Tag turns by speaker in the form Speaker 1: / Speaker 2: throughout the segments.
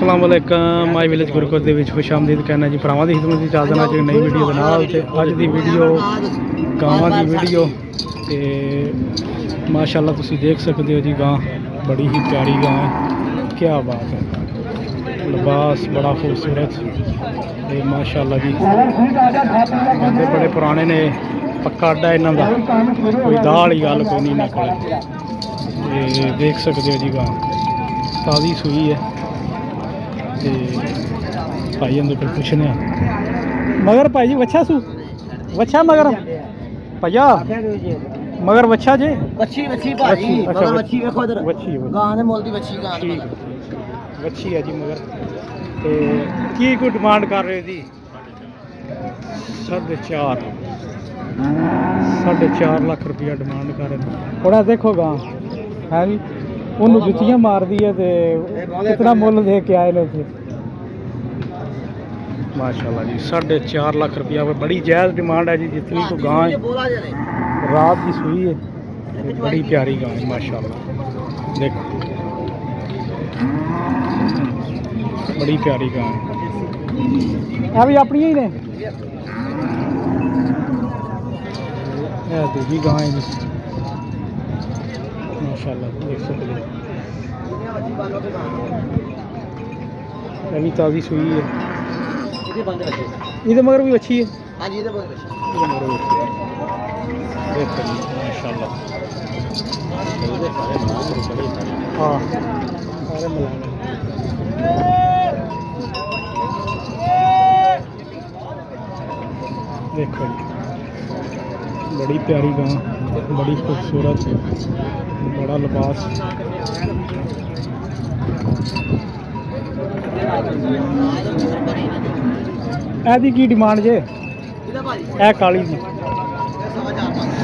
Speaker 1: अस्सलाम वालेकुम my village Gurukul ਦੇ ਵਿੱਚ ਖੁਸ਼ ਆਮਦੀਦ ਕਹਿਣਾ ਜੀ ਭਰਾਵਾਂ ਦੀ ਖਿਦਮਤ ਵਿੱਚ ਚੱਲਦਾ ਨਾ ਜੀ ਨਈ ਵੀਡੀਓ ਦੇ ਨਾਲ ਤੇ ਅੱਜ ਦੀ ਵੀਡੀਓ ਗਾਵਾਂ ਦੀ ਵੀਡੀਓ ਤੇ ਮਾਸ਼ਾਅੱਲਾ ਤੁਸੀਂ ਦੇਖ ਸਕਦੇ ਹੋ ਜੀ ਗਾਂ बड़ी ही प्यारी गां है क्या बात है लिबास बड़ा खूबसूरत ते माशाअल्लाह जी बंदे बड़े पुराने ने पक्का अड्डा इन्हां दा कोई दाल वाली गल कोई नहीं इन्हां कोल देख सकते हो जी गां ताज़ी सूई है ते भाई अंदर कोल पुछने मगर भाई जी वच्छा सू वच्छा मगर भैया मगर वच्छा जे
Speaker 2: वच्छी भाजी मगर वच्छी देखो इधर
Speaker 1: वच्छी
Speaker 2: गां दे मुੱਲ ਦੀ वच्छी गां
Speaker 1: ठीक वच्छी है जी मगर ते की कोई डिमांड कर रहे जी 4.5 लाख रुपया डिमांड कर रहे थोड़ा देखो गां है जी ਉਹਨੂੰ ਜੁੱਤੀਆਂ ਮਾਰਦੀ ਹੈ ਤੇ ਕਿਤਨਾ ਮੁੱਲ ਦੇ ਕੇ ਆਏ ਨੇ ਉੱਥੇ माशाल्लाह जी 4.5 लाख रुपया बड़ी जायज़ डिमांड है जी जितनी को गां है रात की सूई है बड़ी प्यारी गां है माशाल्लाह देखो बड़ी प्यारी गां है भी अपनी ही ने दूसरी गां है जी माशाल्लाह देख सकते हो अभी ताज़ी सूई है ये मगर भी अच्छी है
Speaker 2: हां जी ये बहुत अच्छी
Speaker 1: देखो जी माशाल्लाह हाँ सारे मिलाने देखो जी बड़ी प्यारी गां बड़ी खूबसूरत बड़ा लिबास ऐसी की डिमांड जे ए काली जी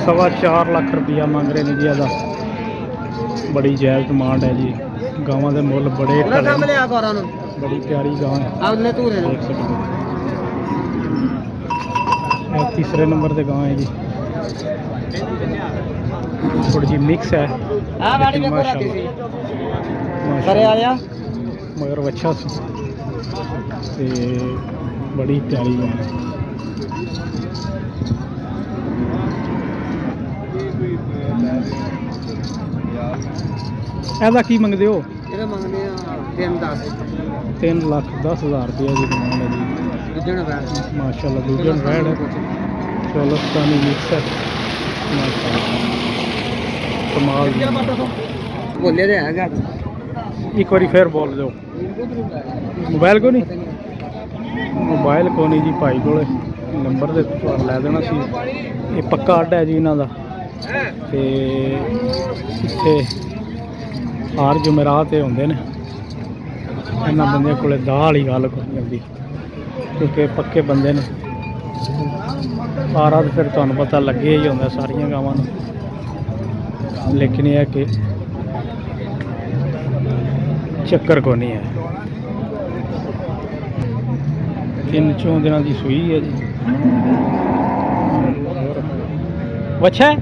Speaker 1: 4.25 लाख रुपया मांग रहे हैं जी ਇਹਦਾ बड़ी जायज़ डिमांड है जी गावां दे मुੱਲ बड़े बड़ी प्यारी गां है देख सकते हो तीसरे नंबर ते गां है जी थोड़ी जी मिक्स है माशाल्लाह मगर अच्छा ते बड़ी प्यारी गां है ऐसा की मंगते हो 3,10,000 रुपया जी डिमांड है जी माशाल्लाह दूजन वैड है चौलस्तानी मिक्स है कमाल
Speaker 2: बोले दे है
Speaker 1: एक बार फिर बोल दो मोबाइल को नहीं जी भाई को नंबर दे लै देना सी ये पक्का अड्डा है जी इन्हां दा ते इत्थे हर जुमेरात होंदे ने इन्हां बंदे कोले दाल वाली गल कोई नहीं आंदी क्योंकि पक्के बंदे ने सारा तो फिर तुहानूं पता लगे ही होंदा सारियां गावां नूं लेकिन यह है कि चक्कर को नहीं है 3-4 दिनों की सूई है जी बच्चा है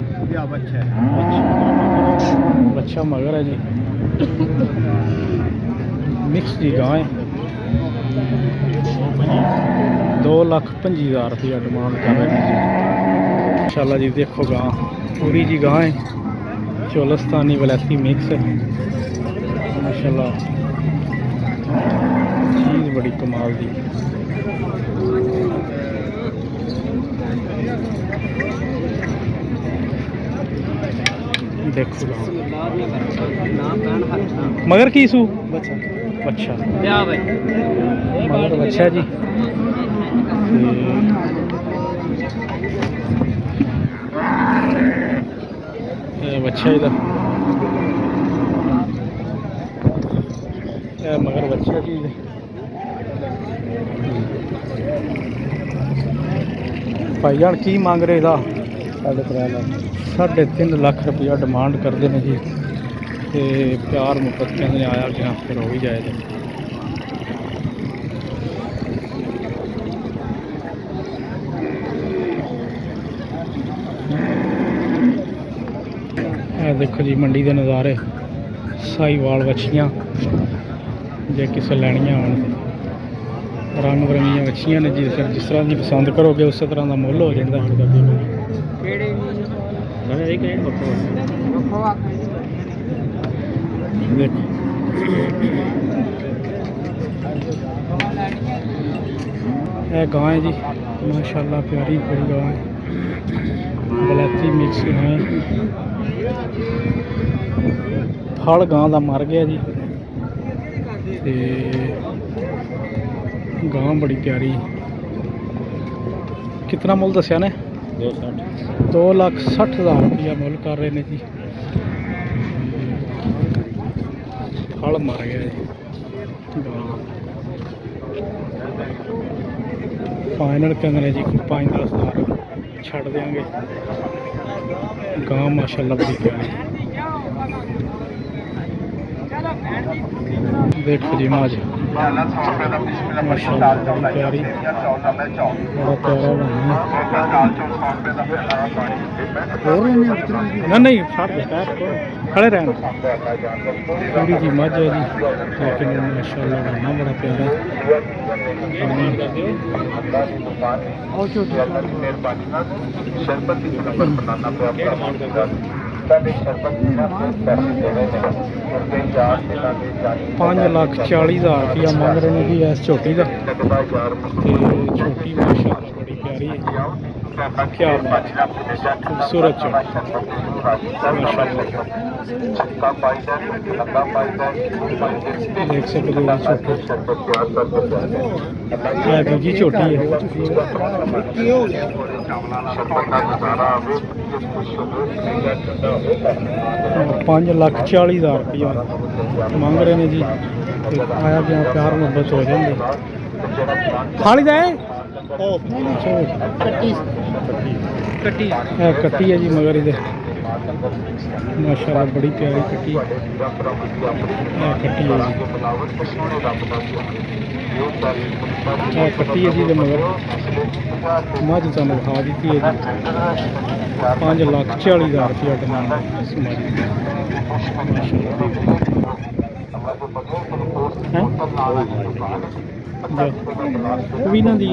Speaker 1: बच्चा मगर है जी मिक्स जी गां है 2,25,000 रुपया डिमांड कर रहे हैं जी इंशाल्लाह जी देखो गां पूरी जी गां है चौलस्तानी वलैती मिक्स है माशाल्लाह चीज़ बड़ी कमाल दी देखो मगर की सू अच्छा मगर अच्छा जी बच्चा इधर मगर बच्चा जी भाई जान की मांग रहे 3.5 लाख रुपया डिमांड करते हैं जी ते प्यार मुहब्बत कहते आया गया फिर हो ही जाए देखो जी मंडी के नज़ारे साहीवाल बछियाँ ਜੇ ਕਿਸੇ ਲੈਣੀਆਂ ਹੋਣ ਤੇ ਰੰਗ ਬਰੰਗੀਆਂ ਵੱਛੀਆਂ ਨੇ ਜੀ। ਫਿਰ ਜਿਸ ਤਰ੍ਹਾਂ ਦੀ ਪਸੰਦ ਕਰੋਗੇ ਉਸੇ ਤਰ੍ਹਾਂ ਦਾ ਮੁੱਲ ਹੋ ਜਾਂਦਾ ਫਿਰ ਅੱਗੇ
Speaker 2: ਕਿਹੜੇ
Speaker 1: ਨਾਲੇ ਇਹ ਕਿਹੜੇ
Speaker 2: ਰੱਖੋ
Speaker 1: ਦੇਖੋ ਇਹ ਗਾਂ ਹੈ ਜੀ माशाल्लाह प्यारी बड़ी गां है बलैती मिक्स है फल गां का मर गया जी ते गां बड़ी प्यारी कितना मुल दसिया ने 2,60,000 रुपया मुल कर रहे हैं जी फल मर गया जी गां फाइनल कहते जी 5-10 हज़ार छड़ देंगे गां माशाल्लाह बड़ी प्यारी देखो जी माज माशाल्लाह बड़ी प्यारी बड़ा प्यारा बना नहीं छड़ दे खड़े रहना पूरी जी मज है जी लेकिन माशाल्लाह बना बड़ा प्यारा ₹5,40,000 रुपया मंग रहे हैं जी इस झोटी का छोटी माशाल्लाह बड़ी प्यारी है क्या बात खूबसूरत झोटी माशाल्लाह देख सकते हो छोटी छोटी है 5,40,000 रुपया मंग रहे हैं जी आया गया प्यार मुहब्बत हो जाएंगे खाली जाए कट्टी है जी मगर इधर माशाल्लाह बड़ी प्यारी कट्टी कट्टी है जी कट्टी है जी मगर मझ तुम खा दी है जी 5,40,000 रुपया डिमांड है भी ना दी